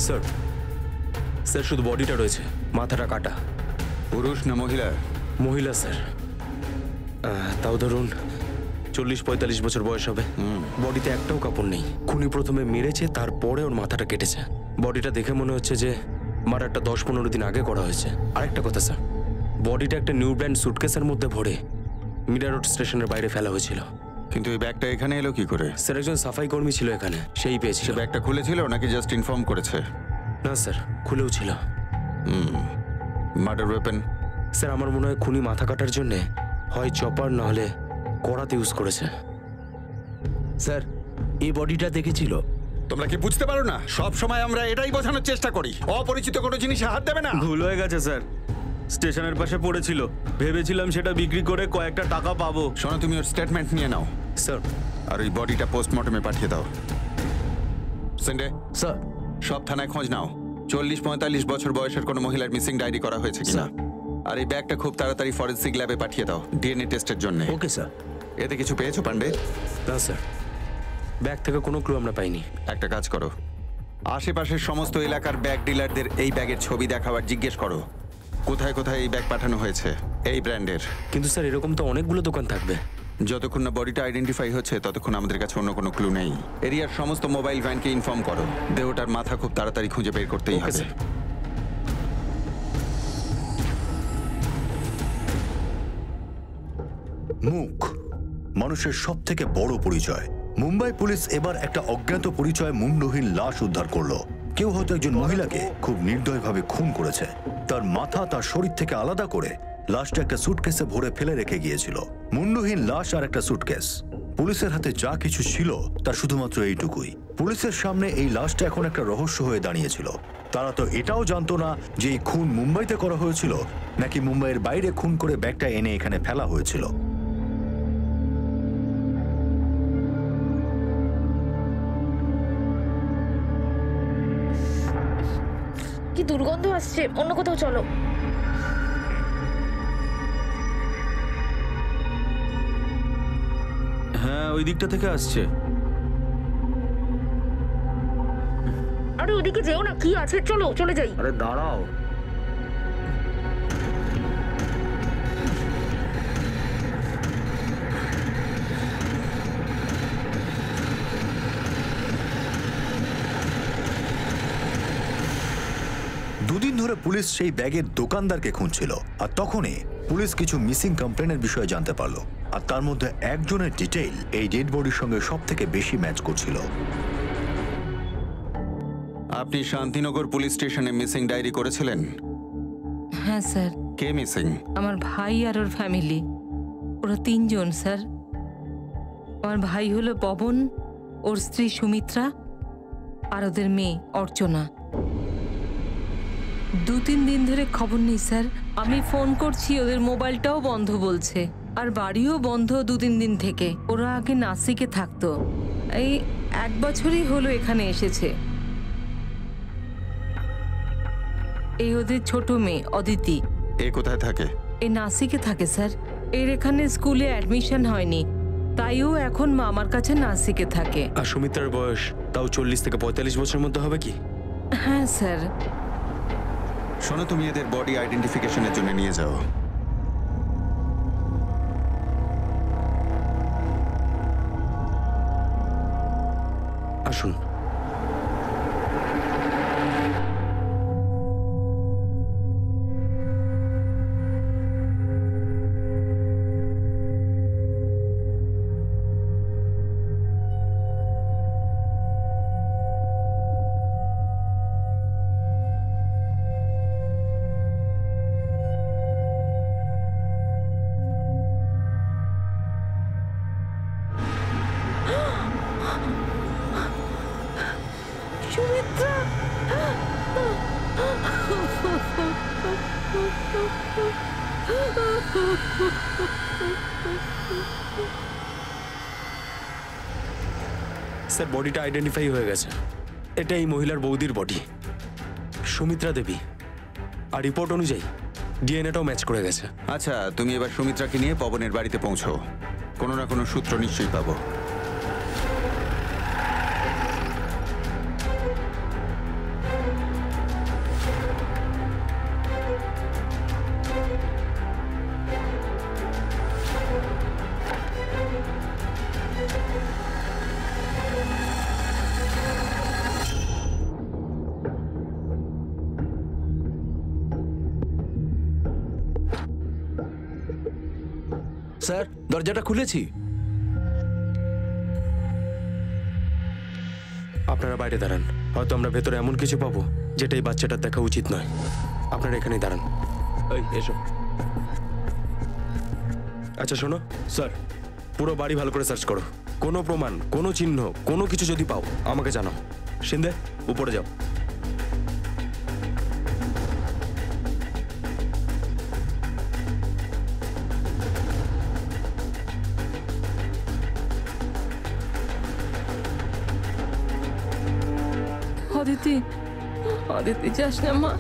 Sir sir শুধু বডিটা রয়েছে, মাথাটা কাটা। পুরুষ না মহিলা? মহিলা স্যার। তাও ধরুন 40-45 বছর বয়স হবে। বডিতে একটাও কাপড় নেই। খুনি প্রথমে মেরেছে, তারপরে ওর মাথাটা কেটেছে। বডিটা দেখে মনে হচ্ছে যে মারাটা 10-15 দিন আগে করা হয়েছে। আরেকটা কথা স্যার, বডিটা একটা নিউ ব্র্যান্ড সুটকেসের মধ্যে ভরে মিরা রোড স্টেশনের বাইরে ফেলা হয়েছিল। কিন্তু এই ব্যাগটা এখানে এলো কি করে? স্যার একজন সাফাই কর্মী ছিল এখানে, সেই পেয়েছে। সে ব্যাগটা খুলেছিল নাকি জাস্ট ইনফর্ম করেছে? না স্যার, খুলেও ছিল। Murder weapon? স্যার আমার মনে হয় খুনি মাথা কাটার জন্য হয় চপার না হলে করাতে ইউজ করেছে। স্যার এই বডিটা দেখেছিল। তোমরা কি বুঝতে পারো না? সব সময় আমরা এটাই বোঝানোর চেষ্টা করি, অপরিচিত কোনো জিনিসে হাত দেবে না। ভুল হয়ে গেছে স্যার, স্টেশনের পাশে পড়েছিল, ভেবেছিলাম সেটা বিক্রি করে কয়েকটা টাকা পাবো। শোনো, তুমি ওর স্টেটমেন্ট নিয়ে নাও স্যার। আর ওই বডিটা পোস্টমর্টমে পাঠিয়ে দাও। সেন্ডে স্যার সব থানায় খোঁজ নাও 40-45 বছর বয়সের কোনো মহিলার মিসিং ডায়েরি করা হয়েছে কিনা। আর এই ব্যাগটা খুব তাড়াতাড়ি ফরেনসিক ল্যাবে পাঠিয়ে দাও ডিএনএ টেস্টের জন্য। Okay sir. এতে কিছু পেয়েছো পান্ডে? না স্যার, ব্যাগ থেকে কোনো ক্লু আমরা পাইনি। একটা কাজ করো, আশেপাশের সমস্ত এলাকার ব্যাগ ডিলারদের এই ব্যাগের ছবি দেখাবার জিজ্ঞেস করো কোথায় কোথায় এই ব্যাগ পাঠানো হয়েছে এই ব্র্যান্ডের। কিন্তু স্যার এরকম তো অনেকগুলো দোকান থাকবে। যতক্ষণ না বডিটা আইডেন্টিফাই হচ্ছে ততক্ষণ আমাদের কাছে অন্য কোনো ক্লু নেই। এরিয়ার সমস্ত মোবাইল ভ্যানকে ইনফর্ম করো, দেহটার মাথা খুব তাড়াতাড়ি খুঁজে বের করতেই হবে। মুখ মানুষের সব থেকে বড় পরিচয়। মুম্বাই পুলিশ এবার একটা অজ্ঞাত পরিচয় মুন্ডহীন লাশ উদ্ধার করলো। কেউ হয়তো একজন মহিলাকে খুব নির্দয়ভাবে খুন করেছে। তার মাথা তার শরীর থেকে আলাদা করে লাশটা একটা সুটকেসে ভরে ফেলে রেখে গিয়েছিল। মুন্ডহীন লাশ আর একটা সুটকেস। পুলিশের হাতে যা কিছু ছিল তার শুধুমাত্র এইটুকুই। পুলিশের সামনে এই লাশটা এখন একটা রহস্য হয়ে দাঁড়িয়েছিল। তারা তো এটাও জানতো না যে এই খুন মুম্বাইতে করা হয়েছিল নাকি মুম্বাইয়ের বাইরে খুন করে ব্যাগটা এনে এখানে ফেলা হয়েছিল। কি দুর্গন্ধ আসছে, অন্য কোথাও চলো। হ্যাঁ ওই দিকটা থেকে আসছে। আরে ওদিকে যেও না, কি আছে, চলো চলে যাই। আরে দাঁড়াও, দুদিন ধরে পুলিশ সেই ব্যাগের দোকানদারকে খুঁজছিল। আর তখনই পুলিশ কিছু মিসিং কমপ্লেনের বিষয়ে জানতে পারলো। আর তার মধ্যে একজনের ডিটেইল এই ডেড বডির সঙ্গে সব থেকে বেশি ম্যাচ করছিল। আপনি শান্তিনগর পুলিশ স্টেশনে মিসিং ডায়েরি করেছিলেন? হ্যাঁ স্যার। কে মিসিং? আমার ভাই আর ওর ফ্যামিলি, ওরা 3 জন স্যার। আমার ভাই হলো পবন, ওর স্ত্রী সুমিত্রা আর ওদের মেয়ে অর্চনা। 2-3 দিন ধরে খবর নেই স্যার। আমি ফোন করছি, ওদের মোবাইলটাও বন্ধ বলছে, আর বাড়িও বন্ধ 2-3 দিন থেকে। ওরা আগে নাসিকে থাকতো, এই 1 বছরই হলো এখানে এসেছে। এই ওদের ছোট মেয়ে অদিতি। এ কোথায় থাকে? এই নাসিকে থাকে স্যার। এর এখানে স্কুলে অ্যাডমিশন হয়নি, তাই ও এখন মামার কাছে নাসিকে থাকে। আর সুমিত্রার বয়স তাও 40 থেকে 45 বছরের মধ্যে হবে কি? হ্যাঁ স্যার। শোনো, তুমি এদের বডি আইডেন্টিফিকেশনের জন্য নিয়ে যাও। আসুন। স্যার বডিটা আইডেন্টিফাই হয়ে গেছে। এটা এই মহিলার বৌদির বডি, সুমিত্রা দেবী। আর রিপোর্ট অনুযায়ী ডিএনএটাও ম্যাচ করে গেছে। আচ্ছা, তুমি এবার সুমিত্রাকে নিয়ে পবনের বাড়িতে পৌঁছো। কোনো না কোনো সূত্র নিশ্চয়ই পাবো। স্যার দরজাটা খুলেছি। আপনারা বাইরে দাঁড়ান, হয়তো আমরা ভেতরে এমন কিছু পাবো যেটা এই বাচ্চাটার দেখা উচিত নয়। আপনারা এখানেই দাঁড়ান। এই এসো। আচ্ছা শোনো স্যার পুরো বাড়ি ভালো করে সার্চ করো, কোনো প্রমাণ, কোনো চিহ্ন, কোনো কিছু যদি পাও আমাকে জানাও। শিন্দে উপরে যাও। অদিতি, অদিতি যাস না মা।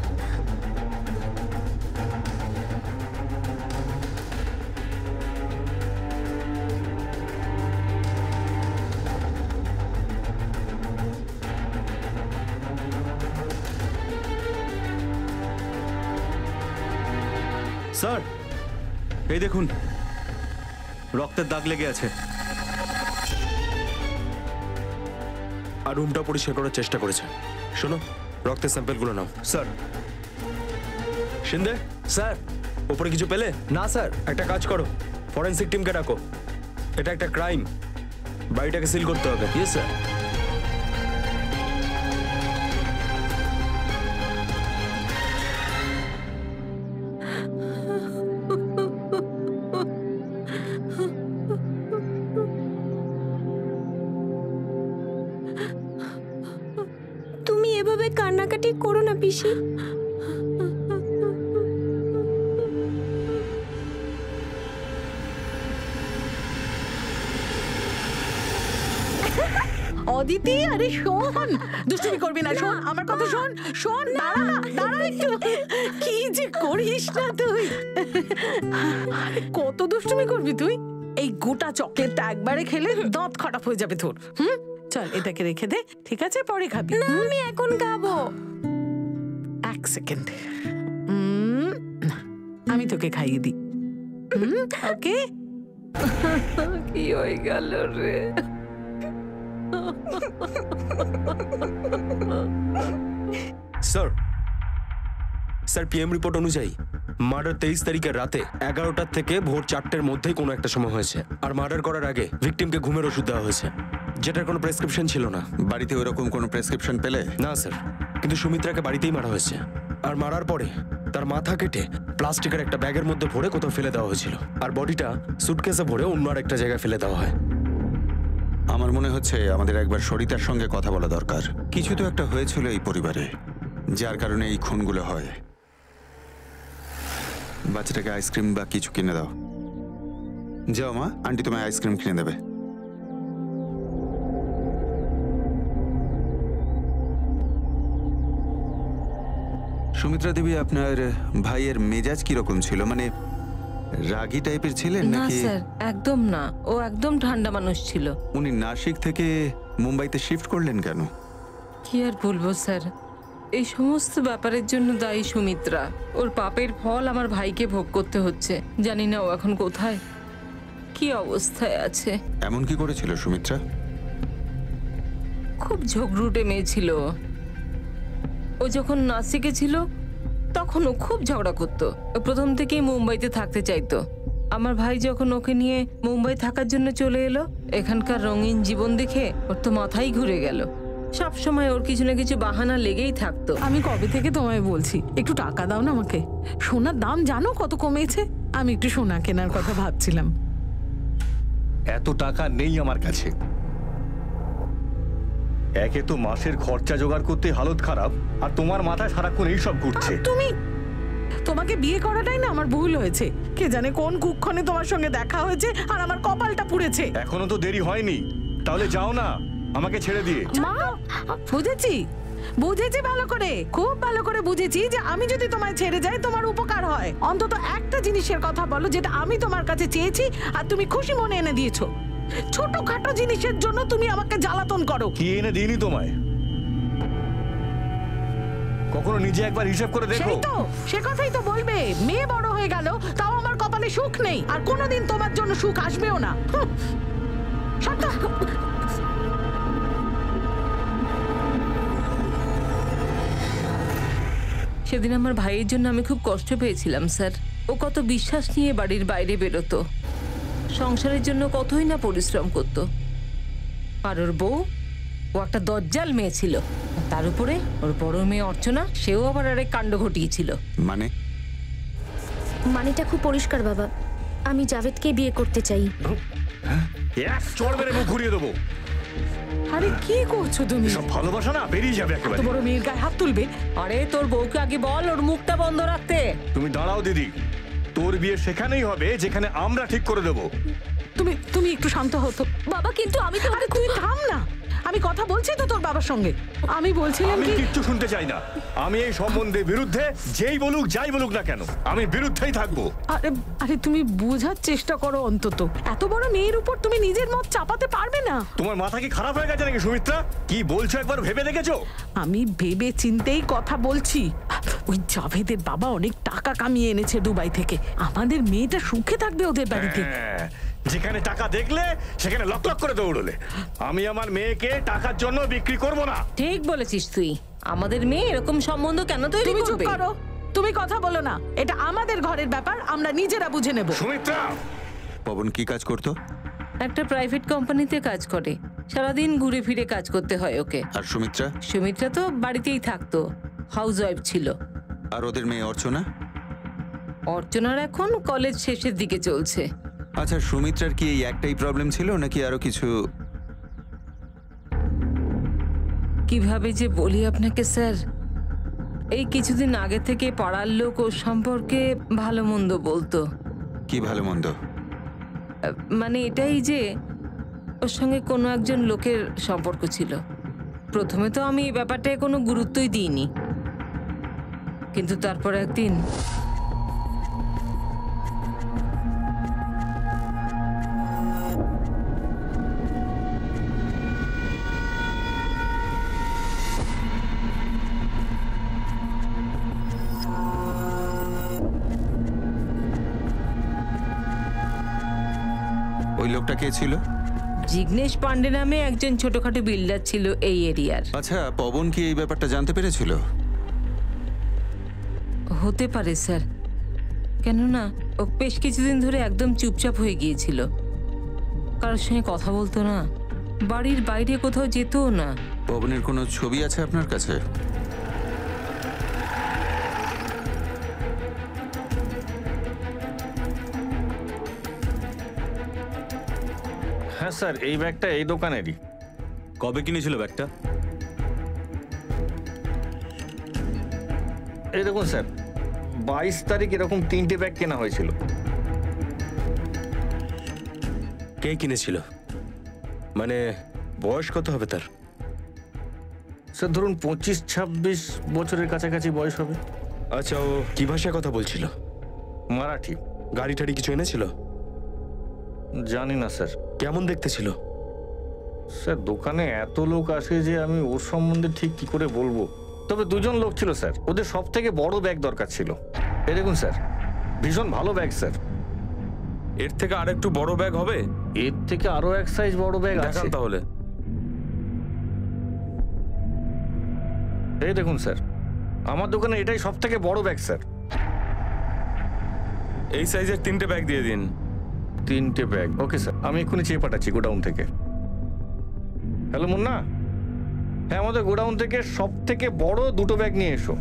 স্যার এই দেখুন, রক্তের দাগ লেগে আছে। আর রুমটা পরিষ্কার করার চেষ্টা করেছে। শোনো রক্তের স্যাম্পেলগুলো নাও। স্যার। শিন্দে স্যার। উপরে কিছু পেলে? না স্যার। একটা কাজ করো, ফরেনসিক টিমকে ডাকো। এটা একটা ক্রাইম, বাড়িটাকে সিল করতে হবে। Yes sir. তুমি এভাবে কান্নাকাটি করো না পিসি। অদিতি, আরে শোন, দুষ্টুমি করবি না, শোন আমার কথা, শোন শোন, দাঁড়া দাঁড়া একটু। কি যে করিস না তুই, আরে কত দুষ্টুমি করবি তুই। এই গোটা চকলেটটা একবারে খেলে দাঁত খারাপ হয়ে যাবে তোর। চল এটাকে রেখে দে, ঠিক আছে, পরে খাবি। না আমি এখন খাবো। এক সেকেন্ড, আমি তোকে খাইয়ে দিই। ওকে। কি হয়ে গেল রে? স্যার, স্যার পিএম রিপোর্ট অনুযায়ী মার্ডার 23 তারিখের রাতে 11টার থেকে ভোর 4টের মধ্যেই কোনো একটা সময় হয়েছে। আর মার্ডার করার আগে ভিকটিমকে ঘুমের ওষুধ দেওয়া হয়েছে, যেটার কোনো প্রেসক্রিপশন ছিল না। বাড়িতে ওরকম কোনো প্রেসক্রিপশন পেলে? না স্যার, কিন্তু সুমিত্রাকে বাড়িতেই মারা হয়েছে। আর মারার পরে তার মাথা কেটে প্লাস্টিকের একটা ব্যাগের মধ্যে ভরে কোথাও ফেলে দেওয়া হয়েছিল, আর বডিটা সুটকেসে ভরে অন্য আর একটা জায়গায় ফেলে দেওয়া হয়। আমার মনে হচ্ছে আমাদের একবার সরিতার সঙ্গে কথা বলা দরকার। কিছু তো একটা হয়েছিল এই পরিবারে, যার কারণে এই খুনগুলো হয়। বাচ্চাটাকে আইসক্রিম বা কিছু কিনে দাও। যাও মা, আন্টি তোমায় আইসক্রিম কিনে দেবে। সুমিত্রা দেবী, আপনার ভাইয়ের মেজাজ কিরকম ছিল? মানে রাগী টাইপের ছিলেন না নাকি? স্যার, একদম না, ও একদম ঠান্ডা মানুষ ছিল। উনি নাসিক থেকে মুম্বাইতে শিফট করলেন কেন? কি আর বলবো স্যার, এই সমস্ত ব্যাপারের জন্য দায়ী সুমিত্রা। ওর পাপের ফল আমার ভাইকে ভোগ করতে হচ্ছে। জানি না ও এখন কোথায়, কি অবস্থায় আছে। এমন কি করেছিল সুমিত্রা? খুব ঝগড়ুটে মেয়ে ছিল। ও যখন নাসিকে ছিল তখন ও খুব ঝগড়া করতো। ও প্রথম থেকেই মুম্বাইতে থাকতে চাইতো। আমার ভাই যখন ওকে নিয়ে মুম্বাই থাকার জন্য চলে এলো, এখানকার রঙিন জীবন দেখে ওর তো মাথাই ঘুরে গেল। সব সময় ওর কিছু না কিছু বাহানা লেগেই থাকতো। আমি কবে থেকে তোমায় বলছি একটু টাকা দাও না আমাকে। সোনার দাম জানো কত কমেছে? আমি একটু সোনা কেনার কথা ভাবছিলাম। এত টাকা নেই আমার কাছে। একে তো মাসের খরচা জোগাড় করতে হালত খারাপ, আর তোমার মাথায় সারাক্ষণ এইসব ঘুরছে। তোমাকে বিয়ে করাটাই না আমার ভুল হয়েছে। কে জানে কোন কুক্ষণে তোমার সঙ্গে দেখা হয়েছে আর আমার কপালটা পুড়েছে। এখনো তো দেরি হয়নি, তাহলে যাও না আমাকে ছেড়ে দিয়ে। মা, বুঝেছি বুঝেছি ভালো করে, খুব ভালো করে বুঝেছি যে আমি যদি তোমায় ছেড়ে যাই তোমার উপকার হয়। অন্তত একটা জিনিসের কথা বলো যেটা আমি তোমার কাছে চেয়েছি আর তুমি খুশি মনে এনে দিয়েছো। ছোটখাটো জিনিসের জন্য তুমি আমাকে জ্বালাতন করো। কি এনে দিইনি তোমায়? কখনো নিজে একবার হিসাব করে দেখো। সেই তো, সে কথাই তো বলবে। মেয়ে বড় হয়ে গেল, তাও আমার কপালে সুখ নেই, আর কোনোদিন তোমার জন্য সুখ আসবেও না। সত্য। সেদিন আমার ভাইয়ের জন্য আমি খুব কষ্ট পেয়েছিলাম স্যার। ও কত বিশ্বাস নিয়ে বাড়ির বাইরে বেরোতো। সংসারের জন্য কতই না পরিশ্রম করত। আর ওর বউ, ও একটা দজ্জাল মেয়ে ছিল। তার উপরে ওর বড় মেয়ে অর্চনা, সেও আবার আরেক কাণ্ড ঘটিয়েছিল। মানে মানেটা খুব পরিষ্কার বাবা, আমি জাভেদকে বিয়ে করতে চাই। এক চড় মেরে মুখ ঘুরিয়ে দেবো। আরে কি করছো তুমি? সব ভালোবাসা না বেরিয়ে যাবে এত একেবারে। বড় মেয়ের গায়ে হাত তুলবে? আরে তোর বউকে আগে বল ওর মুখটা বন্ধ রাখতে। তুমি দাঁড়াও দিদি, তোর বিয়ে সেখানেই হবে যেখানে আমরা ঠিক করে দেবো। তুমি একটু শান্ত হতো বাবা। কিন্তু আমি তো তুই থাম না, আমি কথা বলছি তো তোর বাবার সঙ্গে। আমি বলছিলাম আমি কি, কিচ্ছু শুনতে চাই না। আমি এই সম্বন্ধে বিরুদ্ধে, যেই বলুক যাই বলুক না কেন, আমি বিরুদ্ধেই থাকবো। আরে আরে তুমি বোঝার চেষ্টা করো অন্তত। এত বড় মেয়ের উপর তুমি নিজের মত চাপাতে পারবে না। তোমার মাথা কি খারাপ হয়ে গেছে নাকি সুমিত্রা? কি বলছো একবার ভেবে দেখেছো? আমি ভেবে চিন্তেই কথা বলছি। ওই জাভেদের বাবা অনেক টাকা কামিয়ে এনেছে দুবাই থেকে। আমাদের মেয়েটা সুখে থাকবে ওদের বাড়িতে। হ্যাঁ, যেখানে টাকা দেখলে সেখানে লক লক করে দৌড়লে। আমি আমার মেয়েকে টাকার জন্য বিক্রি করব না। ঠিক বলেছিস তুই। আমাদের মেয়ে এরকম সম্বন্ধ কেন তৈরি তুমি চুপ করবে? করো, তুমি কথা বলো না। এটা আমাদের ঘরের ব্যাপার, আমরা নিজেরা বুঝে নেব। সুমিত্রা, পবন কি কাজ করতো? একটা প্রাইভেট কোম্পানিতে কাজ করে, সারাদিন ঘুরে ফিরে কাজ করতে হয় ওকে। আর সুমিত্রা? সুমিত্রা তো বাড়িতেই থাকতো, হাউস ওয়াইফ ছিল। আর ওদের মেয়ে অর্চনা? অর্চনার এখন কলেজ শেষের দিকে চলছে। আচ্ছা, সুমিত্রার কি এই একটাই প্রবলেম ছিল নাকি আরো কিছু? কিভাবে যে বলি আপনাকে স্যার, এই কিছুদিন আগে থেকে পাড়ার লোক ওর সম্পর্কে ভালো মন্দ বলতো। কি ভালো মন্দ? মানে এটাই যে ওর সঙ্গে কোনো একজন লোকের সম্পর্ক ছিল। প্রথমে তো আমি এই ব্যাপারটায় কোনো গুরুত্বই দিইনি, কিন্তু তারপর একদিন ওই লোকটা কে ছিল? জিগ্নেশ পান্ডে নামে একজন ছোটখাটো বিল্ডার ছিল এই এরিয়ার। আচ্ছা, পবন কি এই ব্যাপারটা জানতে পেরেছিল? হতে পারে স্যার, কেননা ও বেশ কিছুদিন ধরে একদম চুপচাপ হয়ে গিয়েছিল। কারোর সঙ্গে কথা বলতো না, বাড়ির বাইরে কোথাও যেতও না। পবনের কোনো ছবি আছে আপনার কাছে? হ্যাঁ স্যার, এই ব্যাগটা এই দোকানেরই। কবে কিনেছিল ব্যাগটা? এই দেখুন স্যার, 22 তারিখ এরকম 3টে ব্যাগ কেনা হয়েছিল। কে কিনেছিল? মানে বয়স কত হবে তার? স্যার ধরুন 25-26 বছরের কাছাকাছি বয়স হবে। আচ্ছা, ও কি ভাষায় কথা বলছিল? মারাঠি। গাড়ি টাড়ি কিছু এনেছিল? জানি না স্যার। কেমন দেখতে ছিল? স্যার দোকানে এত লোক আসে যে আমি ওর সম্বন্ধে ঠিক কি করে বলবো। তবে দুজন লোক ছিল স্যার, ওদের সব থেকে বড় ব্যাগ দরকার ছিল। এই দেখুন স্যার, ভীষণ ভালো ব্যাগ স্যার। এর থেকে আরেকটু বড় ব্যাগ হবে? এর থেকে আরো এক সাইজ বড় ব্যাগ আছে। দেখান তাহলে। এই দেখুন স্যার, আমার দোকানে এটাই সব থেকে বড় ব্যাগ স্যার। এই সাইজের 3টে ব্যাগ দিয়ে দিন। 3টে ব্যাগ, ওকে স্যার। আমি এক্ষুনি চেয়ে পাঠাচ্ছি গোডাউন থেকে। হ্যালো মুন্না, হ্যাঁ আমাদের গোডাউন থেকে সব থেকে বড় 2টো ব্যাগ নিয়ে এসো।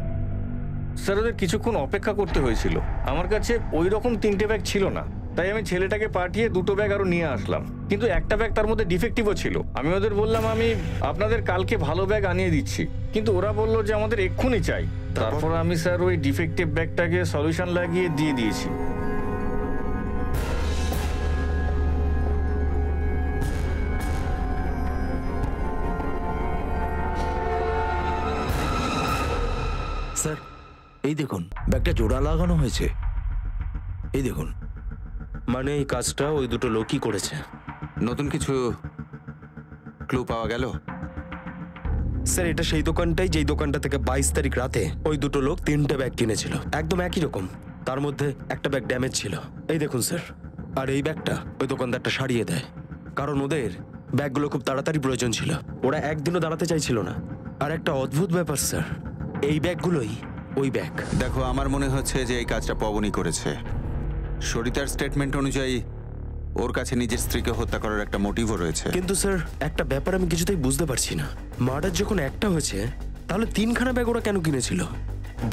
স্যার ওদের কিছুক্ষণ অপেক্ষা করতে হয়েছিল, আমার কাছে ওই রকম 3টে ব্যাগ ছিল না, তাই আমি ছেলেটাকে পাঠিয়ে 2টো ব্যাগ আরো নিয়ে আসলাম। কিন্তু একটা ব্যাগ তার মধ্যে ডিফেক্টিভও ছিল। আমি ওদের বললাম আমি আপনাদের কালকে ভালো ব্যাগ আনিয়ে দিচ্ছি, কিন্তু ওরা বললো যে আমাদের এক্ষুনি চাই। তারপর আমি স্যার ওই ডিফেক্টিভ ব্যাগটাকে সলিউশন লাগিয়ে দিয়ে দিয়েছি। স্যার এই দেখুন, ব্যাগটা জোড়া লাগানো হয়েছে। এই দেখুন। মানে এই কাজটা ওই দুটো লোকই করেছে। নতুন কিছু ক্লু পাওয়া গেল? স্যার এটা সেই দোকানটাই যেই দোকানটা থেকে 22 তারিখ রাতে ওই দুটো লোক 3টে ব্যাগ কিনেছিল, একদম একই রকম। তার মধ্যে একটা ব্যাগ ড্যামেজ ছিল, এই দেখুন স্যার। আর এই ব্যাগটা ওই দোকানদারটা সারিয়ে দেয়, কারণ ওদের ব্যাগগুলো খুব তাড়াতাড়ি প্রয়োজন ছিল, ওরা একদিনও দাঁড়াতে চাইছিল না। আর একটা অদ্ভুত ব্যাপার স্যার, এই ব্যাগগুলোই ওই ব্যাগ। দেখো, আমার মনে হচ্ছে যে এই কাজটা পবনই করেছে। সরিতার স্টেটমেন্ট অনুযায়ী ও ওর কাছে নিজের স্ত্রীকে হত্যা করার একটা মোটিভও রয়েছে। কিন্তু স্যার একটা ব্যাপার আমি কিছুতেই বুঝতে পারছি না, মার্ডার যখন একটা হয়েছে তাহলে 3খানা ব্যাগ ওরা কেন কিনেছিল?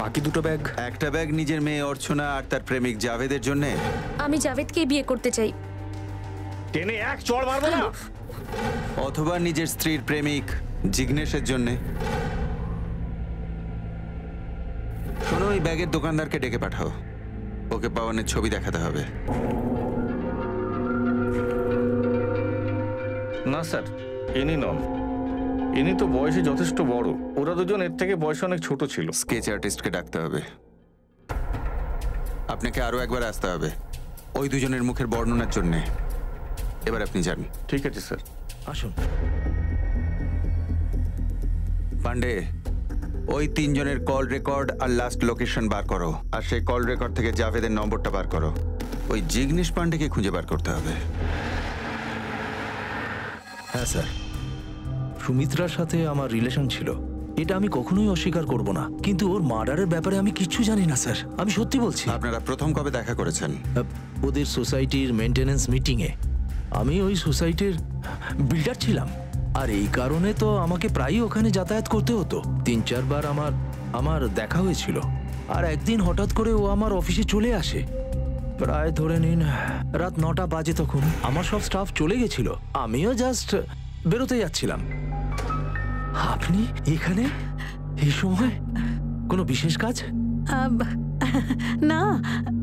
বাকি 2টো ব্যাগ? একটা ব্যাগ নিজের মেয়ে অর্চনা আর তার প্রেমিক জাভেদের জন্য। আমি জাভেদকে বিয়ে করতে চাই। টেনে এক চড় মারবো না। অথবা নিজের স্ত্রীর প্রেমিক জিগ্নেশের জন্য। শোনো, ওই ব্যাগের দোকানদারকে ডেকে পাঠাও, ওকে পাওয়ানের ছবি দেখাতে হবে। না স্যার, ইনি নন। ইনি তো বয়সে যথেষ্ট বড়। ওরা দুজন এর থেকে বয়সে অনেক ছোট ছিল। স্কেচ আর্টিস্টকে ডাকতে হবে। আপনাকে আরো একবার আসতে হবে ওই দুজনের মুখের বর্ণনার জন্যে। এবার আপনি যান। ঠিক আছে স্যার। আসুন। পান্ডে, ওই 3 জনের কল রেকর্ড আর লাস্ট লোকেশন বার করো, আর সেই কল রেকর্ড থেকে জাভেদের নম্বরটা বার করো। ওই জিগ্নেশ পান্ডেকে খুঁজে বার করতে হবে। হ্যাঁ স্যার, সুমিত্রার সাথে আমার রিলেশন ছিল, এটা আমি কখনোই অস্বীকার করব না, কিন্তু ওর মার্ডারের ব্যাপারে আমি কিচ্ছু জানি না স্যার, আমি সত্যি বলছি। আপনারা প্রথম কবে দেখা করেছেন? ওদের সোসাইটির মেনটেনেন্স মিটিংয়ে। আমি ওই সোসাইটির বিল্ডার ছিলাম, আর এই কারণে তো আমাকে প্রায়ই ওখানে যাতায়াত করতে হতো। 3-4 বার আমার দেখা হয়েছিল, আর একদিন হঠাৎ করে ও আমার অফিসে চলে আসে। প্রায় ধরে নিন রাত 9টা বাজে। তখন আমার সব স্টাফ চলে গেছিল, আমিও জাস্ট বেরোতে যাচ্ছিলাম। আপনি এখানে এই সময়? কোনো বিশেষ কাজ? না,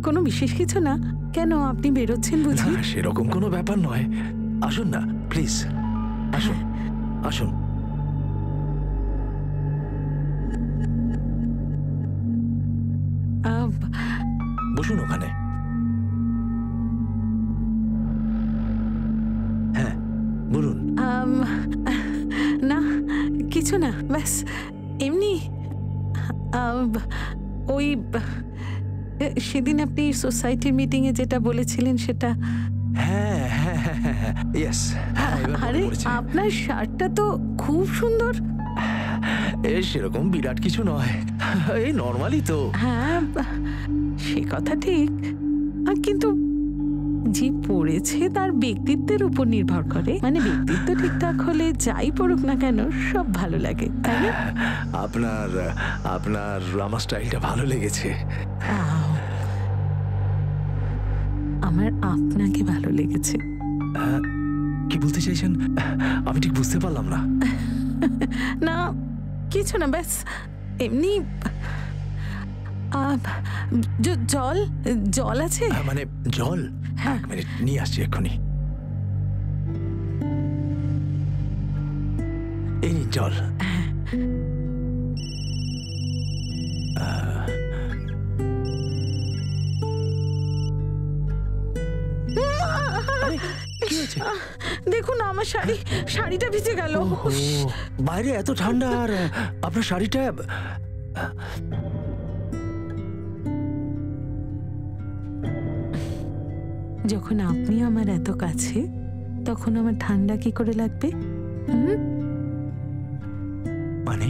কোনো বিশেষ কিছু না। কেন, আপনি বেরোচ্ছেন বুঝি? না, সেরকম কোনো ব্যাপার নয়। আসুন না প্লিজ, আসুন আসুন। বসুন ওখানে। হ্যাঁ বলুন। না কিছু না, ব্যাস এমনি। ওই সেদিন আপনি সোসাইটির মিটিংয়ে যেটা বলেছিলেন সেটা। হ্যাঁ হ্যাঁ হ্যাঁ হ্যাঁ, ইয়েস। আরে আপনার শার্টটা তো খুব সুন্দর। সেরকম বিরাট কিছু নয়, এই নর্মালি তো। হ্যাঁ সে কথা ঠিক, কিন্তু যে পড়েছে তার ব্যক্তিত্বের উপর নির্ভর করে। মানে ব্যক্তিত্ব ঠিকঠাক হলে যাই পড়ুক না কেন সব ভালো লাগে, তাই না? আপনার আমার স্টাইলটা ভালো লেগেছে। আমার আপনাকে ভালো লেগেছে। কি বলতে চাইছেন আমি ঠিক বুঝতে পারলাম না। না কিছু না, ব্যাস এমনি। জল আছে? মানে জল? হ্যাঁ, 1 মিনিট নিয়ে আসছি এক্ষুনি। এই নিন জল। দেখুন আমার শাড়িটা ভিজে গেল। বাইরে এত ঠান্ডা, আর আপনার শাড়িটা। যখন আপনি আমার এত কাছে, তখন আমার ঠান্ডা কি করে লাগবে? মানে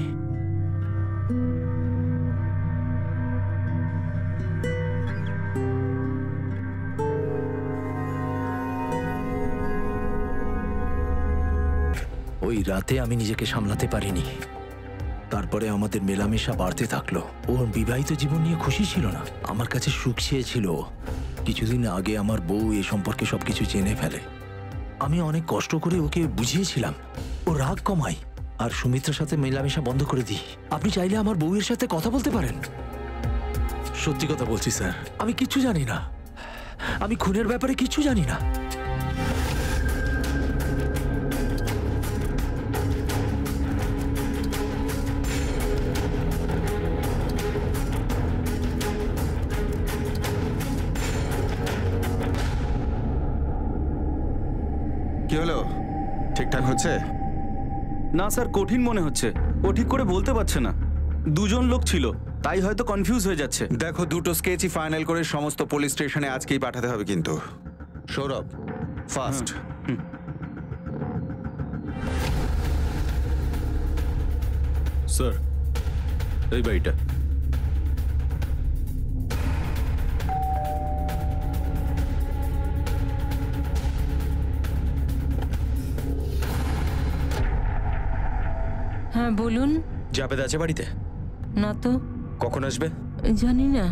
ওই রাতে আমি নিজেকে সামলাতে পারিনি, তারপরে আমাদের মেলামেশা বাড়তে থাকলো। ওর বিবাহিত জীবন নিয়ে খুশি ছিল না, আমার কাছে সুখ চেয়েছিল। কিছুদিন আগে আমার বউ এ সম্পর্কে সবকিছু জেনে ফেলে। আমি অনেক কষ্ট করে ওকে বুঝিয়েছিলাম ও রাগ কমাই আর সুমিত্রার সাথে মেলামেশা বন্ধ করে দিই। আপনি চাইলে আমার বউয়ের সাথে কথা বলতে পারেন। সত্যি কথা বলছি স্যার, আমি কিচ্ছু জানি না, আমি খুনের ব্যাপারে কিচ্ছু জানি না। কি হলো, ঠিকঠাক হচ্ছে? না স্যার, কঠিন মনে হচ্ছে। ও ঠিক করে বলতে পারছে না। 2 জন লোক ছিল, তাই হয়তো কনফিউজ হয়ে যাচ্ছে। দেখো, 2টো স্কেচই ফাইনাল করে সমস্ত পুলিশ স্টেশনে আজকেই পাঠাতে হবে কিন্তু। সৌরভ, ফাস্ট। স্যার, এই বাড়িটা। হ্যাঁ বলুন। জাভেদ আছে বাড়িতে? না তো। কখন আসবে? জানি না,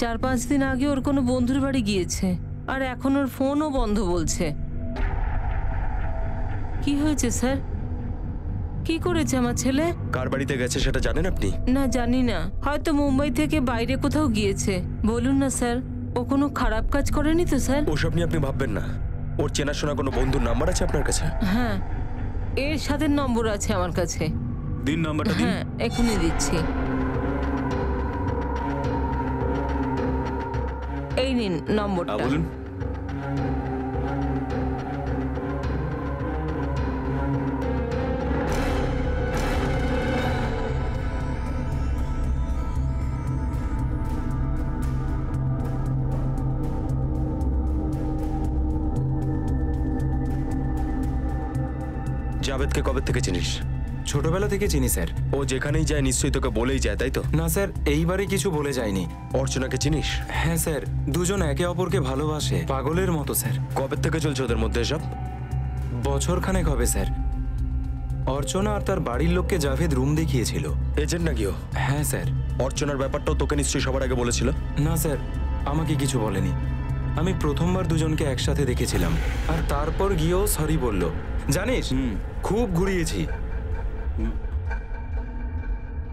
4-5 দিন আগে ওর কোনো বন্ধুর বাড়ি গিয়েছে, আর এখন ওর ফোনও বন্ধ বলছে। কি হয়েছে স্যার? কি করেছে আমার ছেলে? কার বাড়িতে গেছে সেটা জানেন আপনি? না জানি না, হয়তো মুম্বাই থেকে বাইরে কোথাও গিয়েছে। বলুন না স্যার, ও কোনো খারাপ কাজ করেনি তো স্যার? ওসব নিয়ে আপনি ভাববেন না। ওর চেনাশোনা কোনো বন্ধুর নাম্বার আছে আপনার কাছে? হ্যাঁ, এর সাথে নম্বর আছে আমার কাছে। দিন নাম্বারটা দিন। হ্যাঁ এখনই দিচ্ছি। এই নিন নম্বরটা। বলুন। জাভেদকে কবে থেকে চিনিস? ছোটবেলা থেকে চিনি স্যার। ও যেখানেই যায় নিশ্চয়ই তোকে বলেই যায়, তাই তো? না স্যার, এইবারে কিছু বলে যায়নি। অর্চনাকে চিনিস? হ্যাঁ স্যার, দুজন একে অপরকে ভালোবাসে পাগলের মতো স্যার। কবে থেকে চলছে ওদের মধ্যে এসব? বছরখানেক হবে স্যার। অর্চনা আর তার বাড়ির লোককে জাভেদ রুম দেখিয়েছিল। এজেন্ট নাকি ও? হ্যাঁ স্যার। অর্চনার ব্যাপারটাও তোকে নিশ্চয়ই সবার আগে বলেছিল? না স্যার, আমাকে কিছু বলেনি। আমি প্রথমবার দুজনকে একসাথে দেখেছিলাম, আর তারপর গিয়েও সরি বলল। জানিস, খুব ঘুরিয়েছি।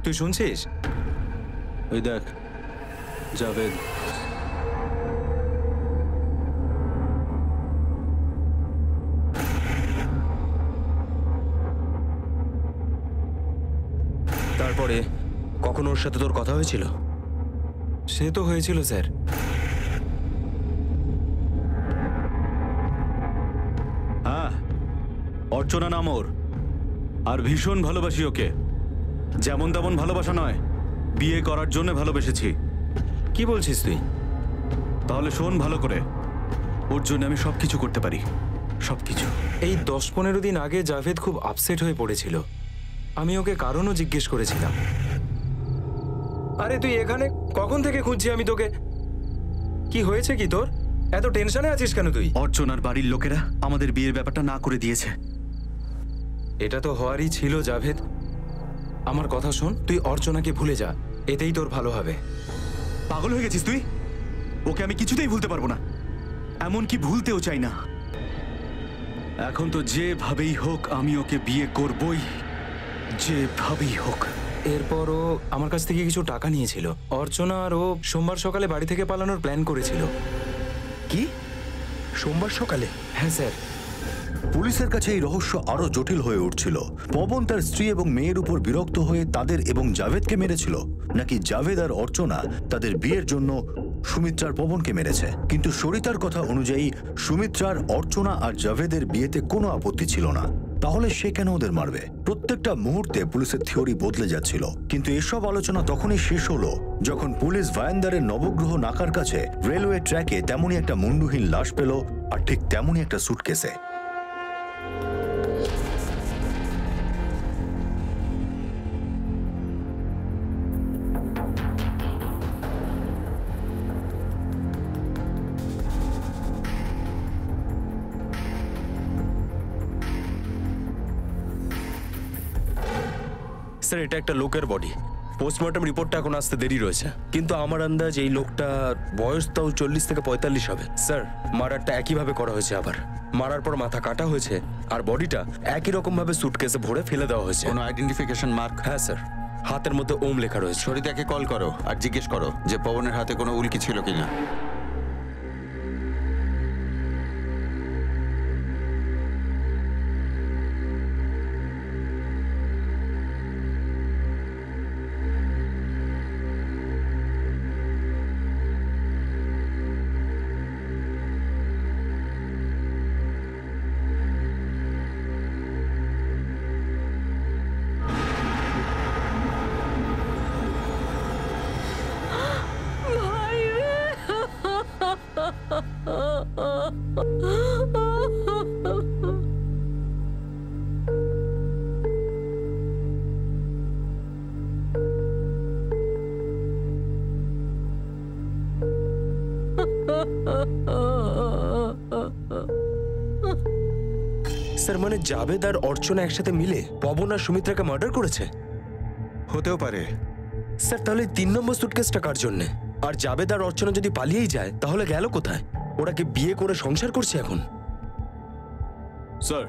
তুই শুনছিস? ওই দেখ জাভেদ। তারপরে কখন ওর সাথে তোর কথা হয়েছিল? সে তো হয়েছিল স্যার। হ্যাঁ, অর্চনা নাম ওর, আর ভীষণ ভালোবাসি ওকে। যেমন তেমন ভালোবাসা নয়, বিয়ে করার জন্য ভালোবেসেছি। কি বলছিস তুই? তাহলে শোন ভালো করে, ওর জন্য আমি সবকিছু করতে পারি, সবকিছু। এই 10-15 দিন আগে জাভেদ খুব আপসেট হয়ে পড়েছিল। আমি ওকে কারণও জিজ্ঞেস করেছিলাম। আরে তুই এখানে কখন থেকে খুঁজছি আমি তোকে। কি হয়েছে কি তোর? এত টেনশনে আছিস কেন তুই? অর্চনার বাড়ির লোকেরা আমাদের বিয়ের ব্যাপারটা না করে দিয়েছে। এটা তো হওয়ারই ছিল জাভেদ। আমার কথা শোন, তুই অর্চনাকে ভুলে যা, এতেই তোর ভালো হবে। পাগল হয়ে গেছিস তুই? ওকে আমি কিছুতেই ভুলতে পারবো না, এমনকি ভুলতেও চাই না। এখন তো যেভাবেই হোক আমি ওকে বিয়ে করবই, যেভাবেই হোক। এরপর ও আমার কাছ থেকে কিছু টাকা নিয়েছিল। অর্চনা আর ও সোমবার সকালে বাড়ি থেকে পালানোর প্ল্যান করেছিল। কি? সোমবার সকালে? হ্যাঁ স্যার। পুলিশের কাছে এই রহস্য আরো জটিল হয়ে উঠছিল। পবন তার স্ত্রী এবং মেয়ের উপর বিরক্ত হয়ে তাদের এবং জাভেদকে মেরেছিল, নাকি জাভেদ আর অর্চনা তাদের বিয়ের জন্য সুমিত্রার পবনকে মেরেছে। কিন্তু সরিতার কথা অনুযায়ী সুমিত্রার অর্চনা আর জাভেদের বিয়েতে কোনো আপত্তি ছিল না। তাহলে সে কেন ওদের মারবে? প্রত্যেকটা মুহূর্তে পুলিশের থিওরি বদলে যাচ্ছিল। কিন্তু এসব আলোচনা তখনই শেষ হলো যখন পুলিশ ভায়ান্দারের নবগ্রহ নাকার কাছে রেলওয়ে ট্র্যাকে তেমনই একটা মুন্ডুহীন লাশ পেল, আর ঠিক তেমনই একটা সুটকেসে। স্যার, এটা একটা লোকের বডি। পোস্টমর্টম রিপোর্টটা এখন আসতে দেরি রয়েছে, কিন্তু আমার আন্দাজ এই লোকটার বয়স তাও 40 থেকে 45 হবে। স্যার, মার্ডারটা একইভাবে করা হয়েছে। আবার মারার পর মাথা কাটা হয়েছে, আর বডিটা একই রকম ভাবে সুটকেসে ভরে ফেলে দেওয়া হয়েছে। কোনো আইডেন্টিফিকেশন মার্ক? হ্যাঁ স্যার, হাতের মধ্যে ওম লেখা রয়েছে। সরিতাকে কল করো আর জিজ্ঞেস করো যে পবনের হাতে কোনো উল্কি ছিল কিনা। স্যার মানে জাভেদ আর অর্চনা একসাথে মিলে পবন আর সুমিত্রাকে মার্ডার করেছে? হতেও পারে। স্যার তাহলে 3 নম্বর সুটকেসটা কার জন্যে? আর জাভেদ আর অর্চনা যদি পালিয়েই যায় তাহলে গেল কোথায়? ওরা কি বিয়ে করে সংসার করছে এখন? স্যার,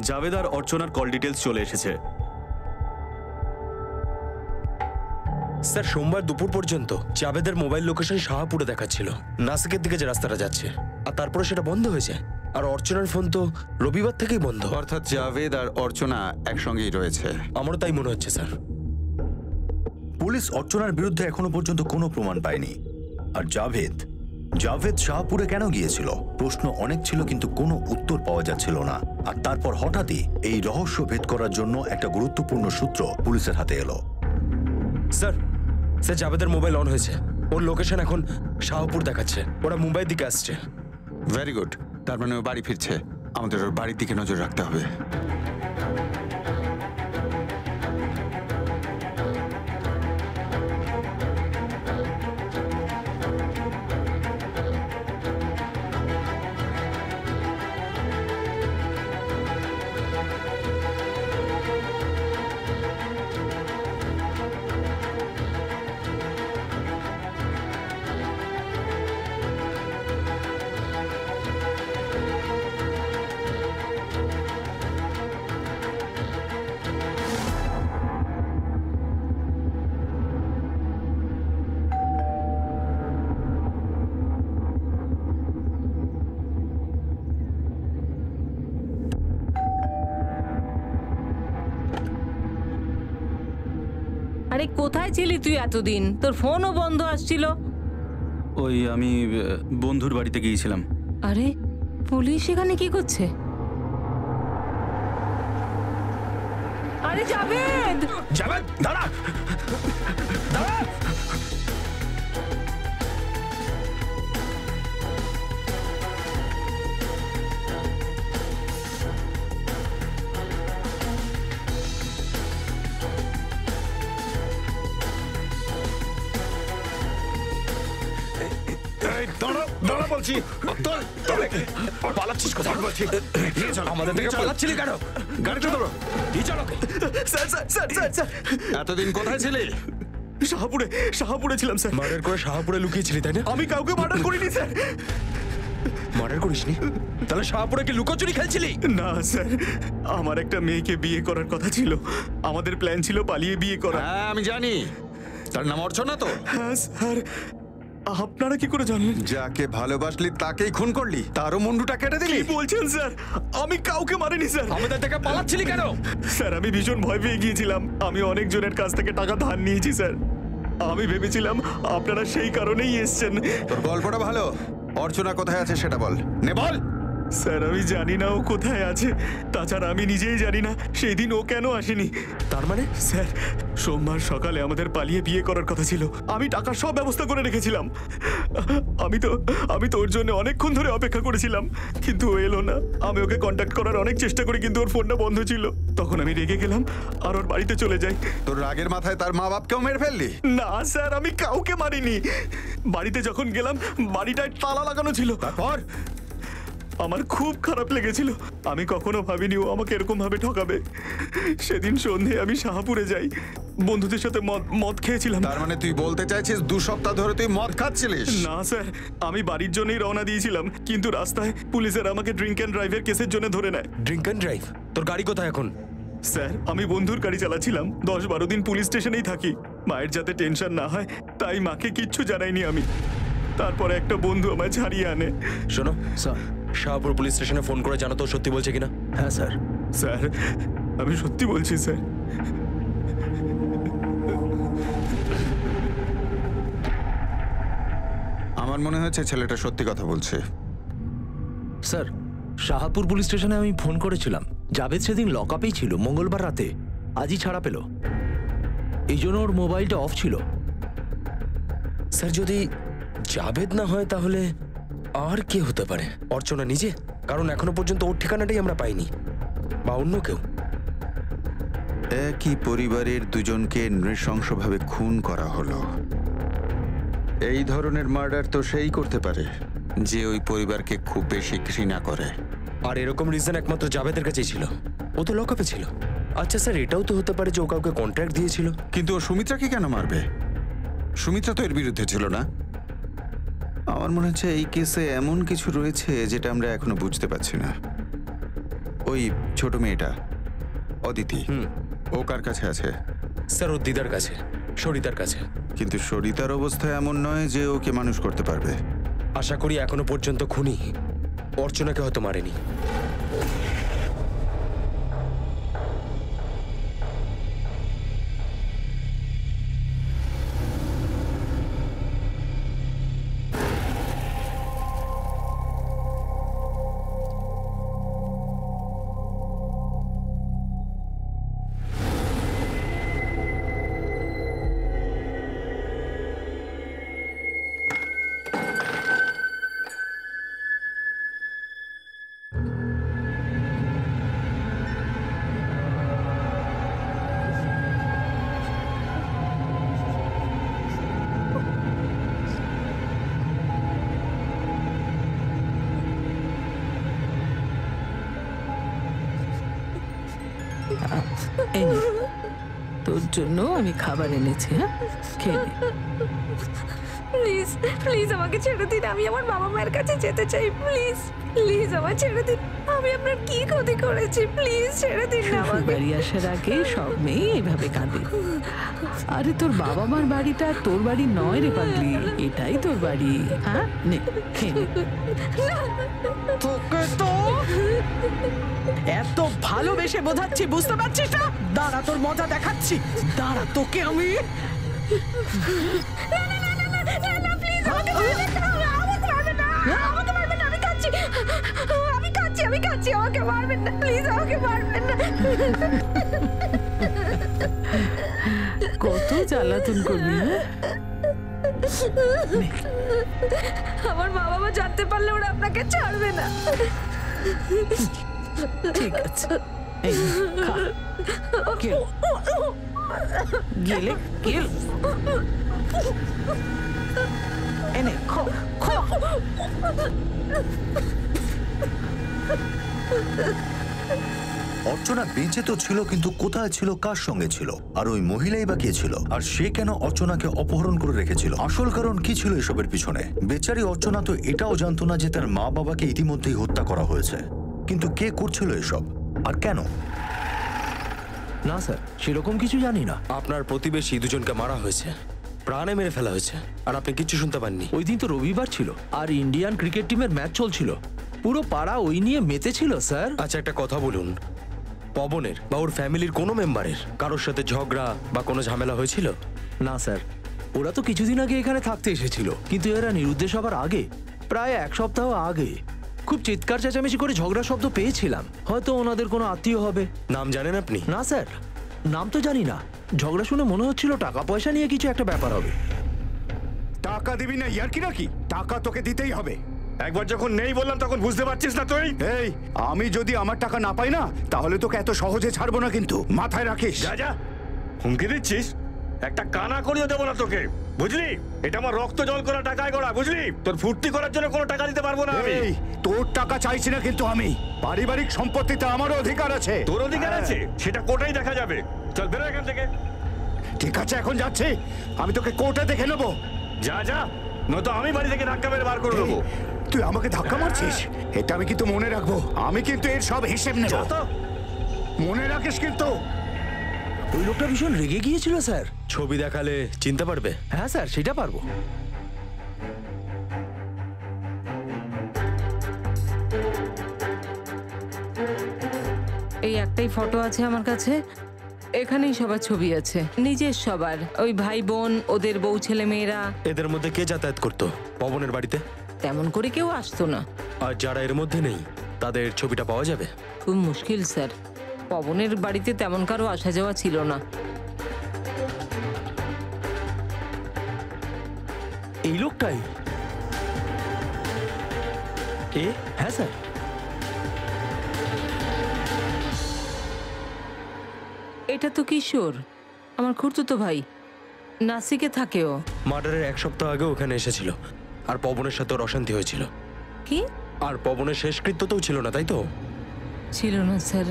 জাভেদ আর অর্চনার কল ডিটেলস চলে এসেছে। স্যার সোমবার দুপুর পর্যন্ত জাভেদের মোবাইল লোকেশন শাহপুরে দেখাচ্ছিল, নাসিকের দিকে যে রাস্তাটা যাচ্ছে, আর তারপরে সেটা বন্ধ হয়েছে। আর অর্চনার ফোন তো রবিবার থেকেই বন্ধ। অর্থাৎ জাভেদ আর অর্চনা একসঙ্গেই রয়েছে। আমারও তাই মনে হচ্ছে স্যার। পুলিশ অর্চনার বিরুদ্ধে এখনো পর্যন্ত কোনো প্রমাণ পায়নি। আর জাভেদ শাহপুরে কেন গিয়েছিল? প্রশ্ন অনেক ছিল কিন্তু কোনো উত্তর পাওয়া যাচ্ছিল না। আর তারপর হঠাৎই এই রহস্য ভেদ করার জন্য একটা গুরুত্বপূর্ণ সূত্র পুলিশের হাতে এলো। স্যার জাভেদের মোবাইল অন হয়েছে, ওর লোকেশন এখন শাহপুর দেখাচ্ছে, ওরা মুম্বাইয়ের দিকে আসছে। ভেরি গুড, তার মানে ও বাড়ি ফিরছে। আমাদের ওর বাড়ির দিকে নজর রাখতে হবে। আরে কোথায় ছিলি তুই এতদিন? তোর ফোনও বন্ধ আসছিল। ওই আমি বন্ধুর বাড়িতে গিয়েছিলাম। আরে পুলিশ এখানে কি করছে? আরে জাভেদ দাঁড়া। দাঁড়া বলছি। পালাচ্ছিস কোথায়? আমাদের থেকে পালাচ্ছিলি কেন? গাড়িতে ধরো। স্যার, এতদিন কোথায় ছিলি? শাহপুরে ছিলাম স্যার। মার্ডার করে শাহপুরে লুকিয়েছিলি তাই না? আমি কাউকে মার্ডার করিনি স্যার। মার্ডার করিসনি? তাহলে শাহপুরে কি লুকোচুরি খেলছিলি? না স্যার, আমার একটা মেয়েকে বিয়ে করার কথা ছিল। আমাদের প্ল্যান ছিল পালিয়ে বিয়ে করা। হ্যাঁ আমি জানি, তার নাম অর্চনা তো? হ্যাঁ স্যার। আপনারা কি করে জানলেন? যাকে ভালোবাসলি তাকেই খুন করলি, তারও মুন্ডুটা কেটে দিলি? কি বলছেন স্যার? আমি কাউকে মারিনি স্যার। আমাদের থেকে পালাচ্ছিলি কেন? স্যার আমি ভীষণ ভয় পেয়ে গিয়েছিলাম। আমি অনেক জনের কাছ থেকে টাকা ধার নিয়েছি স্যার। আমি ভেবেছিলাম আপনারা সেই কারণেই এসেছেন। তোর গল্পটা ভালো। অর্চনা কোথায় আছে সেটা বল। নে বল। স্যার আমি জানি না ও কোথায় আছে। তাছাড়া আমি নিজেই জানি না সেই দিন ও কেন আসেনি। তার মানে? স্যার সোমবার সকালে আমাদের পালিয়ে বিয়ে করার কথা ছিল। আমি টাকার সব ব্যবস্থা করে রেখেছিলাম। আমি তো ওর জন্য অনেকক্ষণ ধরে অপেক্ষা করেছিলাম, কিন্তু ও এলো না। আমি ওকে কন্ট্যাক্ট করার অনেক চেষ্টা করি কিন্তু ওর ফোনটা বন্ধ ছিল। তখন আমি রেগে গেলাম আর ওর বাড়িতে চলে যাই। তোর রাগের মাথায় তার মা বাপকেও মেরে ফেললি? না স্যার, আমি কাউকে মারিনি। বাড়িতে যখন গেলাম বাড়িটায় তালা লাগানো ছিল। তারপর? আমার খুব খারাপ লেগেছিল। আমি কখনো ভাবিনি ও আমাকে এরকম ভাবে ঠকাবে। সেদিন সন্ধে আমি শাহপুরে যাই, বন্ধুদের সাথে মদ খেয়েছিলাম। তার মানে তুই বলতে চাইছিস 2 সপ্তাহ ধরে তুই মদ খাচ্ছিলিস? না স্যার, আমি বাড়ির জন্যই রওনা দিয়েছিলাম, কিন্তু রাস্তায় পুলিশের আমাকে ড্রিঙ্ক অ্যান্ড ড্রাইভের কেসের জন্য ধরে নেয়। Drink and drive? তোর গাড়ি কোথায় এখন? স্যার আমি বন্ধুর গাড়ি চালাচ্ছিলাম। 10-12 দিন পুলিশ স্টেশনেই থাকি। মায়ের যাতে টেনশন না হয় তাই মাকে কিচ্ছু জানাইনি আমি। তারপরে একটা বন্ধু আমায় ছাড়িয়ে আনে। শোনো স্যার, শাহপুর পুলিশ স্টেশনে ফোন করে জানো তো সত্যি বলছে কিনা। হ্যাঁ স্যার। স্যার আমি সত্যি বলছি স্যার। আমার মনে হচ্ছে ছেলেটা সত্যি কথা বলছে। স্যার শাহপুর পুলিশ স্টেশনে আমি ফোন করেছিলাম। জাভেদ সেদিন লকআপেই ছিল, মঙ্গলবার রাতে। আজই ছাড়া পেল, এই জন্য ওর মোবাইলটা অফ ছিল। স্যার যদি জাভেদ না হয় তাহলে আর কে হতে পারে? অর্চনা নিজে? কারণ এখনো পর্যন্ত ওর ঠিকানাটাই আমরা পাইনি। বা অন্য কেউ? একই পরিবারের দুজনকে নৃশংসভাবে খুন করা হলো। এই ধরনের মার্ডার তো সেই করতে পারে যে ওই পরিবারকে খুব বেশি ঘৃণা করে। আর এরকম রিজন একমাত্র জাভেদের কাছেই ছিল। ও তো লকআপে ছিল। আচ্ছা স্যার, এটাও তো হতে পারে যে ও কাউকে কন্ট্রাক্ট দিয়েছিল। কিন্তু ও সুমিত্রাকে কেন মারবে? সুমিত্রা তো এর বিরুদ্ধে ছিল না। আমার মনে হচ্ছে এই কেসে এমন কিছু রয়েছে যেটা আমরা এখনো বুঝতে পারছি না। ওই ছোট মেয়েটা অদিতি, ও কার কাছে আছে? স্যার ওর দিদার কাছে, সরিতার কাছে। কিন্তু সরিতার অবস্থা এমন নয় যে ওকে মানুষ করতে পারবে। আশা করি এখনো পর্যন্ত খুনি অর্চনাকে হয়তো মারেনি। এই নে, তোর জন্য আমি খাবার এনেছি। হ্যাঁ, খেয়ে নে। প্লিজ প্লিজ আমাকে ছেড়ে দিন, আমি আমার বাবা মায়ের কাছে যেতে চাই। প্লিজ প্লিজ আমায় ছেড়ে দিন, আমি আপনার কি ক্ষতি করেছি? প্লিজ ছেড়ে দিন না আমাকে। বাড়ি আসার আগে সব মেয়ে এভাবে কাঁদে। আরে তোর বাবা মার বাড়িটা তোর বাড়ি নয় রে পাগলি, এটাই তোর বাড়ি। হ্যাঁ, নে খেয়ে নে। তোকে তো এত ভালোবেসে বোঝাচ্ছি, বুঝতে পারছিস না? দাঁড়া, তোর মজা দেখাচ্ছি। দাঁড়া, তোকে আমি আমাকে মারবেন না প্লিজ, আমাকে মারবেন না। কত জ্বালাতন করবি? আমার বাবা মা জানতে পারলে ওরা আপনাকে ছাড়বে না। ঠিক আছে, এই খা। গেলে গেল এনে খো খো। অর্চনা বেঁচে তো ছিল, কিন্তু কোথায় ছিল, কার সঙ্গে ছিল, আর ওই মহিলাই বা কে ছিল, আর সে কেন অর্চনাকে অপহরণ করে রেখেছিল? আসল কারণ কি ছিল এসবের পিছনে? বেচারি অর্চনা তো এটাও জানতো না যে তার মা বাবাকে ইতিমধ্যেই হত্যা করা হয়েছে। কিন্তু কে করছিল এসব, আর কেন? না স্যার, সেরকম কিছু জানি না। আপনার প্রতিবেশী দুজনকে মারা হয়েছে, প্রাণে মেরে ফেলা হয়েছে, আর আপনি কিচ্ছু শুনতে পাননি। ওই দিন তো রবিবার ছিল, আর ইন্ডিয়ান ক্রিকেট টিমের ম্যাচ চলছিল। পুরো পাড়া ওই নিয়ে মেতেছিল স্যার। আচ্ছা একটা কথা বলুন, পবনের বা ওর ফ্যামিলির কোনো মেম্বারের কারোর সাথে ঝগড়া বা কোনো ঝামেলা হয়েছিল? না স্যার, ওরা তো কিছুদিন আগে এখানে থাকতে এসেছিল, কিন্তু এরা নিরুদ্দেশ হবার আগে, প্রায় এক সপ্তাহ আগে, খুব চিৎকার চেঁচামেচি করে ঝগড়া শব্দ পেয়েছিলাম। হয়তো ওনাদের কোনো আত্মীয় হবে। নাম জানেন আপনি? না স্যার, নাম তো জানি না। ঝগড়া শুনে মনে হচ্ছিল টাকা পয়সা নিয়ে কিছু একটা ব্যাপার হবে। টাকা দিবি না ইয়ার কি নাকি? টাকা তোকে দিতেই হবে। একবার যখন নেই বললাম তখন বুঝতে পারছিস না তুই? এই, আমি যদি আমার টাকা না পাই না, তাহলে তোকে এত সহজে ছাড়বো না, কিন্তু মাথায় রাখিস। যা যা, হুমকি দিচ্ছিস? একটা কানা করিও দেবো না তোকে, বুঝলি? এটা আমার রক্ত জল করা টাকায় গড়া, বুঝলি? তোর ফুর্তি করার জন্য কোনো টাকা দিতে পারবো না আমি। এই, তোর টাকা চাইছি না, কিন্তু আমি পারিবারিক সম্পত্তিতে আমারও অধিকার আছে। তোর অধিকার আছে, সেটা কোর্টেই দেখা যাবে। চল বেরো এখান থেকে। ঠিক আছে, এখন যাচ্ছি। আমি তোকে কোর্টে দেখে নেবো। যা যা, নয়তো আমি বাড়ি থেকে ধাক্কা মেরে বার করে দেবো। তুই আমাকে ধাক্কা মারছিস? এটা আমি কিন্তু মনে রাখবো। আমি কিন্তু এর সব হিসেব নেব, মনে রাখিস কিন্তু। ওই লোকটা ভীষণ রেগে গিয়েছিল স্যার। ছবি দেখালে চিনতে পারবে? হ্যাঁ স্যার, সেটা পারবো। এই একটাই ফটো আছে আমার কাছে, এখানেই সবার ছবি আছে, নিজের সবার, ওই ভাই বোন, ওদের বউ ছেলে মেয়েরা। এদের মধ্যে কে যাতায়াত করতো পবনের বাড়িতে? তেমন করে কেউ আসতো না। আর যারা এর মধ্যে নেই তাদের ছবিটা পাওয়া যাবে? খুব মুশকিল স্যার, পবনের বাড়িতে তেমন কারো আসা যাওয়া ছিল না। এই লোকটাই? এ হ্যাঁ স্যার। এটা তো কিশোর, আমার খুড়তুতো ভাই, নাসিকে থাকে ও। মার্ডারের এক সপ্তাহ আগে ওখানে এসেছিল, আর পবনের সাথে ওর অশান্তি হয়েছিল। কি? আর পবনের শেষকৃত্য তো ছিল না, তাই তো? ছিল না স্যার।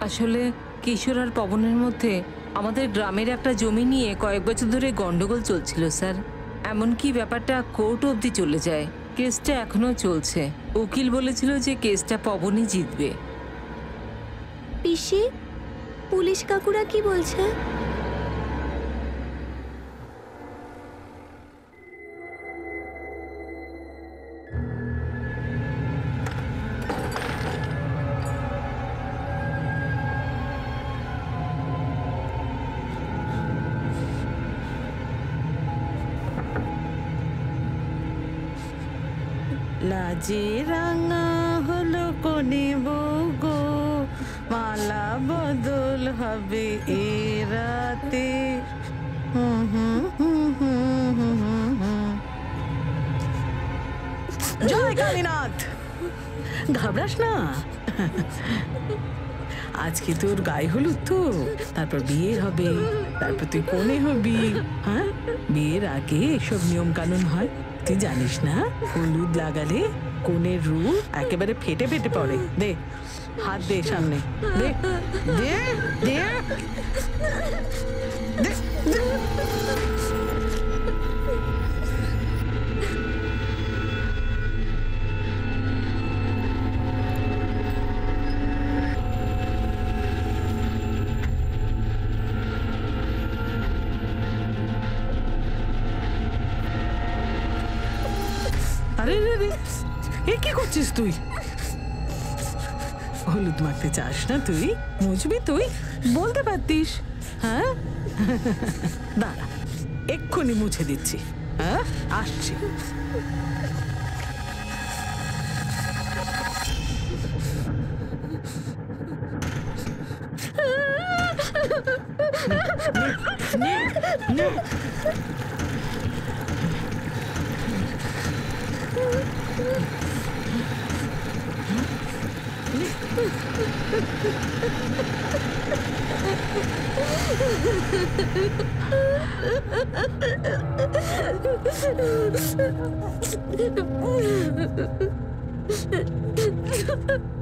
আসলে কিশোর আর পবনের মধ্যে আমাদের গ্রামের একটা জমি নিয়ে কয়েক বছর ধরে গন্ডগোল চলছিল স্যার। এমনকি ব্যাপারটা কোর্ট অবধি চলে যায়। কেসটা এখনো চলছে। উকিল বলেছিল যে কেসটা পবনই জিতবে। পিসি, পুলিশ কাকুরা কি বলছে? লাজে রাঙা হলো কোনে বউ গো, মালা বদল হবে এ রাতে। জয় কালীনাথ, ঘাবড়াস না। আজকে তোর গায়ে হলুদ তো, তারপর বিয়ে হবে, তারপর তুই কোনে হবি। হ্যাঁ, বিয়ের আগে এসব নিয়ম কানুন হয়, তুই জানিস না? হলুদ লাগালে কোনের রূপ একেবারে ফেটে ফেটে পড়ে। দে হাত, দে সামনে, দে দে দে দে। আরে রে রে, এ কি করছিস তুই? হলুদ মাখতে চাস না তুই? মুছবি তুই? বলতে পারতিস। হ্যাঁ, দাঁড়া, এক্ষুনি মুছে দিচ্ছি। হ্যাঁ, আসছি।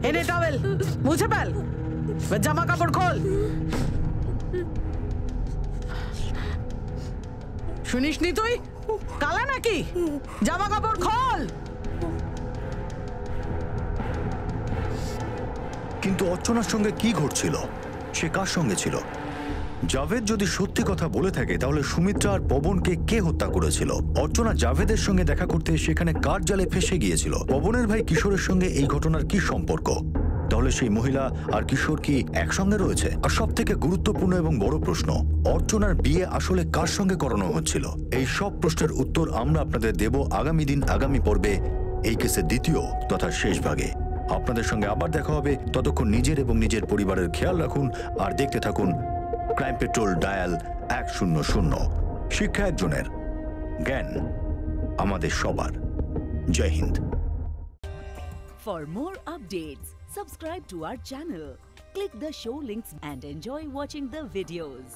এনে টাওয়েল, মুছে ফেল, জামা কাপড় খোল। শুনিসনি তুই? কালা নাকি? জামা কাপড় খোল। কিন্তু অর্চনার সঙ্গে কি ঘটছিল? সে কার সঙ্গে ছিল? জাভেদ যদি সত্যি কথা বলে থাকে তাহলে সুমিত্রা আর পবনকে কে হত্যা করেছিল? অর্চনা জাভেদের সঙ্গে দেখা করতে সেখানে কার জালে ফেসে গিয়েছিল? পবনের ভাই কিশোরের সঙ্গে এই ঘটনার কি সম্পর্ক? তাহলে সেই মহিলা আর কিশোর কি একসঙ্গে রয়েছে? আর সব থেকে গুরুত্বপূর্ণ এবং বড় প্রশ্ন, অর্চনার বিয়ে আসলে কার সঙ্গে করানো হচ্ছিল? এই সব প্রশ্নের উত্তর আমরা আপনাদের দেব আগামী দিন, আগামী পর্বে, এই কেসের দ্বিতীয় তথা শেষ ভাগে। আপনাদের সঙ্গে আবার দেখা হবে। ততক্ষণ নিজের এবং নিজের পরিবারের খেয়াল রাখুন আর দেখতে থাকুন ক্রাইম পেট্রোল ডায়াল 100। শিক্ষা একজনের, জ্ঞান আমাদের সবার। জয় Hind. For more updates, subscribe to our channel, click the show links and enjoy watching the videos.